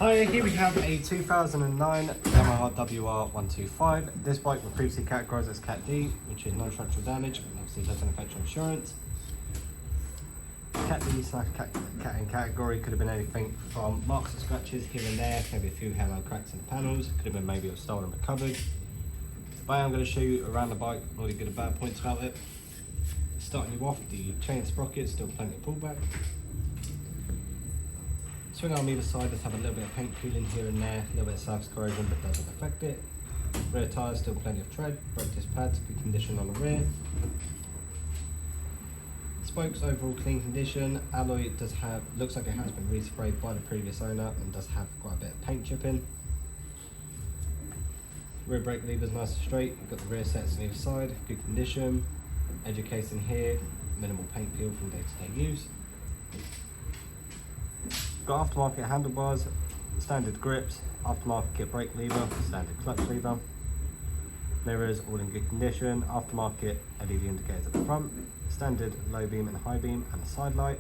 Hi, here we have a 2009 Yamaha Wr125. This bike was previously categorised as Cat D, which is no structural damage, and obviously doesn't affect your insurance. Cat D slash Cat N category could have been anything from marks and scratches here and there, maybe a few halo cracks in the panels, could have been maybe a stolen and recovered. But I'm going to show you around the bike all the good and bad points about it. Starting you off, the chain sprocket, still plenty of pullback. Swing arm either side does have a little bit of paint peeling here and there, a little bit of surface corrosion, but doesn't affect it. Rear tyres, still plenty of tread. Brake disc pads, good condition on the rear. Spokes, overall clean condition. Alloy does have, looks like it has been resprayed by the previous owner and does have quite a bit of paint chipping. Rear brake lever's nice and straight. You've got the rear sets on either side, good condition. Edge casing here, minimal paint peel from day-to-day use. Got aftermarket handlebars, standard grips, aftermarket brake lever, standard clutch lever. Mirrors all in good condition, aftermarket LED indicators at the front, standard low beam and high beam and a side light.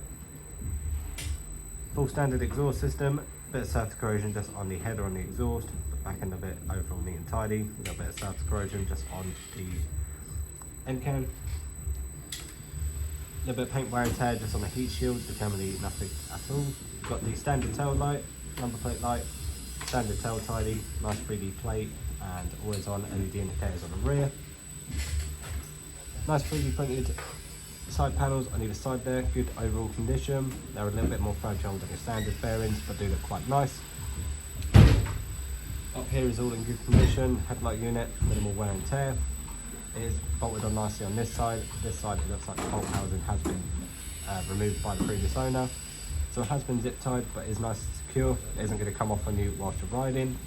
Full standard exhaust system, bit of surface corrosion just on the header on the exhaust, the back end of it overall neat and tidy. We've got a bit of surface corrosion just on the end can. A little bit of paint wear and tear just on the heat shield, but generally nothing at all. Got the standard tail light, number plate light, standard tail tidy, nice 3D plate, and always on LED indicators on the rear. Nice 3D printed side panels on either side there, good overall condition. They're a little bit more fragile than your standard bearings, but do look quite nice. Up here is all in good condition, headlight unit, minimal wear and tear. It is bolted on nicely on this side. This side it looks like the bolt housing has been removed by the previous owner. So it has been zip tied, but is nice and secure. It isn't going to come off on you whilst you're riding.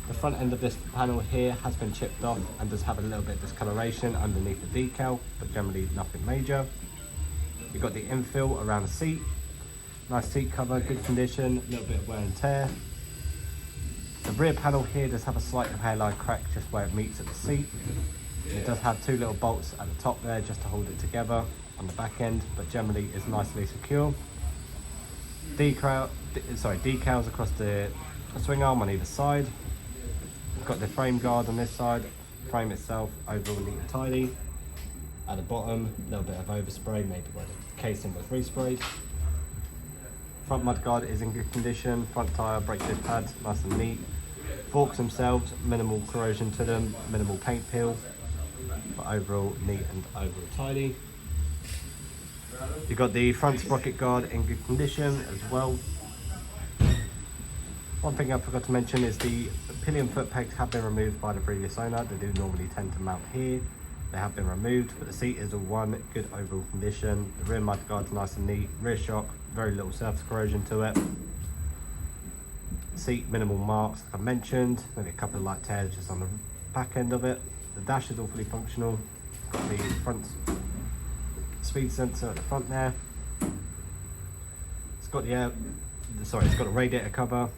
The front end of this panel here has been chipped off and does have a little bit of discoloration underneath the decal, but generally nothing major. You've got the infill around the seat. Nice seat cover, good condition, a little bit of wear and tear. The rear panel here does have a slight halo crack just where it meets at the seat. It does have two little bolts at the top there just to hold it together on the back end, but generally is nicely secure. Decals across the swing arm on either side. We've got the frame guard on this side, frame itself overall neat and tidy. At the bottom, a little bit of overspray, maybe where the casing was resprayed. Front mud guard is in good condition, front tyre, brake disc pads, nice and neat. Forks themselves, minimal corrosion to them, minimal paint peel, but overall neat and overall tidy. You've got the front sprocket guard in good condition as well. One thing I forgot to mention is the pillion foot pegs have been removed by the previous owner. They do normally tend to mount here. They have been removed, but the seat is all one, good overall condition. The rear mud guard's nice and neat. Rear shock, very little surface corrosion to it. Seat, minimal marks, like I mentioned. Maybe a couple of light tears just on the back end of it. The dash is all fully functional. Got the front speed sensor at the front there. It's got it's got a radiator cover.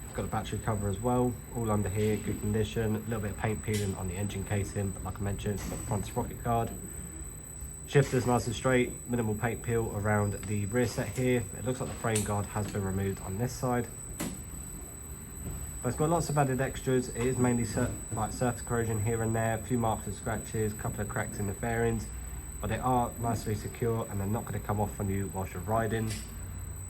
It's got a battery cover as well. All under here, good condition. A little bit of paint peeling on the engine casing, but like I mentioned, it's got the front sprocket guard. Shifter's nice and straight. Minimal paint peel around the rear set here. It looks like the frame guard has been removed on this side. But it's got lots of added extras. It is mainly like surface corrosion here and there, a few marks and scratches, a couple of cracks in the fairings, but they are nicely secure and they're not going to come off on you whilst you're riding.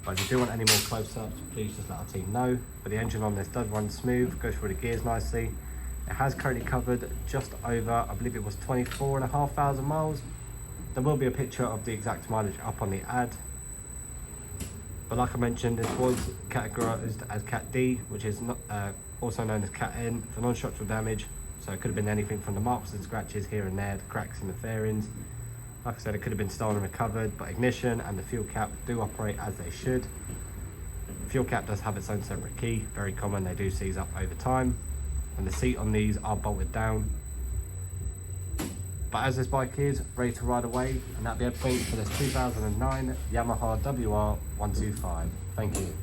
But if you do want any more close-ups, please just let our team know. But the engine on this does run smooth, goes through the gears nicely. It has currently covered just over, I believe it was 24,500 miles. There will be a picture of the exact mileage up on the ad. But like I mentioned, this was categorised as Cat D, which is not, also known as Cat N for non-structural damage. So it could have been anything from the marks and scratches here and there, the cracks in the fairings. Like I said, it could have been stolen and recovered, but ignition and the fuel cap do operate as they should. The fuel cap does have its own separate key, very common, they do seize up over time. And the seat on these are bolted down. But as this bike is ready to ride away, and that'll be everything for this 2009 Yamaha Wr125. Thank you.